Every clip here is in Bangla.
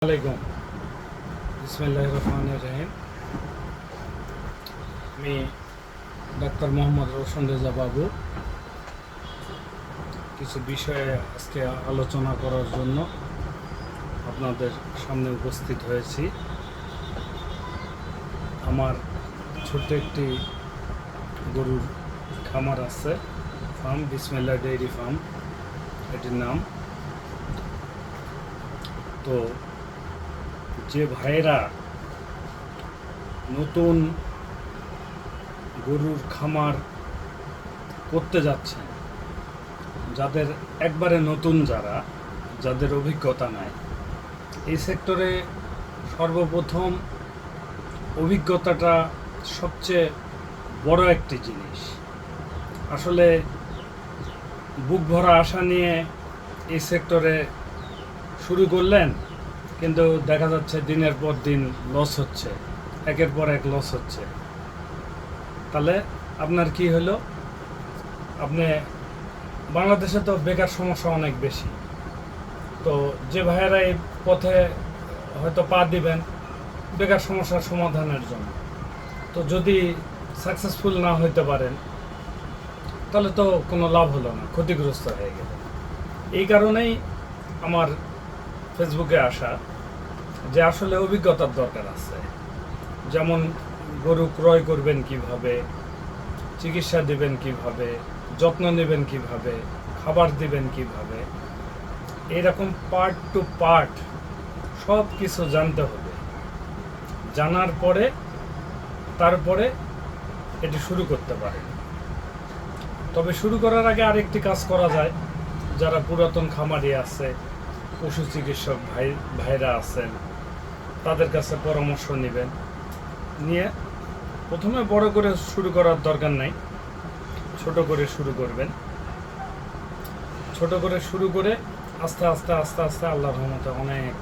আলাইকুম বিসমিল্লাহির রহমানির রহিম। আমি ডাক্তার মোহাম্মদ রোশন রেজা বাবু কিছু বিষয়ে আজকে আলোচনা করার জন্য আপনাদের সামনে উপস্থিত হয়েছি। আমার ছোট্ট একটি গরুর খামার আছে, ফার্ম বিসমিল্লাহ ডেইরি ফার্ম এটির নাম। তো যে ভাইয়েরা নতুন গরুর খামার করতে যাচ্ছেন, যাদের একবারে নতুন, যাদের অভিজ্ঞতা নাই এই সেক্টরে, সর্বপ্রথম অভিজ্ঞতাটা সবচেয়ে বড় একটি জিনিস। আসলে বুক ভরা আশা নিয়ে এই সেক্টরে শুরু করলেন, কিন্তু দেখা যাচ্ছে দিনের পর দিন লস হচ্ছে, একের পর এক লস হচ্ছে। তাহলে আপনার কি হলো? আপনি বাংলাদেশে তো বেকার সমস্যা অনেক বেশি। তো যে ভাইয়েরা এই পথে হয়তো পা দিবেন বেকার সমস্যার সমাধানের জন্য, তো যদি সাকসেসফুল না হইতে পারেন তাহলে তো কোনো লাভ হলো না, ক্ষতিগ্রস্ত হয়ে গেল। এই কারণেই আমার ফেসবুকে আসা যে আসলে অভিজ্ঞতার দরকার আছে। যেমন গরু ক্রয় করবেন কিভাবে, চিকিৎসা দিবেন কিভাবে, যত্ন নেবেন কিভাবে, খাবার দিবেন কিভাবে, এইরকম পার্ট টু পার্ট সব কিছু জানতে হবে। জানার পরে তারপরে এটি শুরু করতে পারেন। তবে শুরু করার আগে আরেকটি কাজ করা যায়। যারা পুরাতন খামারি আছে, পশু চিকিৎসক ভাইরা আছেন, তাদের কাছে পরামর্শ নেবেন। নিয়ে প্রথমে বড় করে শুরু করার দরকার নাই, ছোট করে শুরু করবেন। ছোট করে শুরু করে আস্তে আস্তে আস্তে আস্তে আল্লাহর রহমতে অনেক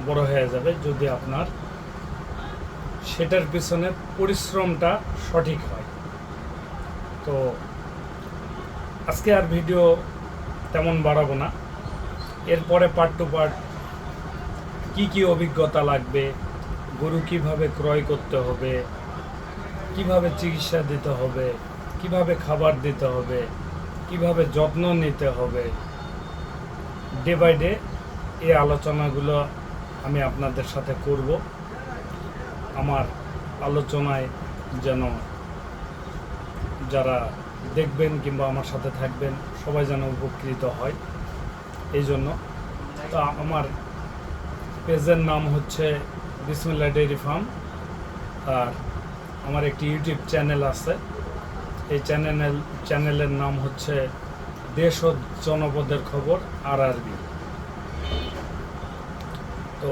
বড় হয়ে যাবে, যদি আপনার সেটার পিছনে পরিশ্রমটা সঠিক হয়। তো আজকে আর ভিডিও তেমন বাড়াবো না। এরপরে পার্ট টু পার্ট কি কি অভিজ্ঞতা লাগবে, গরু কিভাবে ক্রয় করতে হবে, কিভাবে চিকিৎসা দিতে হবে, কিভাবে খাবার দিতে হবে, কিভাবে যত্ন নিতে হবে, ডে বাই ডে এই আলোচনাগুলো আমি আপনাদের সাথে করব। আমার আলোচনায় যেন যারা দেখবেন কিংবা আমার সাথে থাকবেন সবাই যেন উপকৃত হয়, এই জন্য। তো আমার পেজের নাম হচ্ছে বিসমিল্লাহ ডেইরি ফার্ম, আর আমার একটি ইউটিউব চ্যানেল আছে। এই চ্যানেলের নাম হচ্ছে দেশ ও জনপদের খবর RRB। তো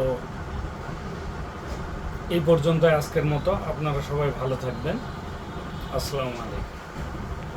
এই পর্যন্ত আজকের মতো। আপনারা সবাই ভালো থাকবেন। আসসালামু আলাইকুম।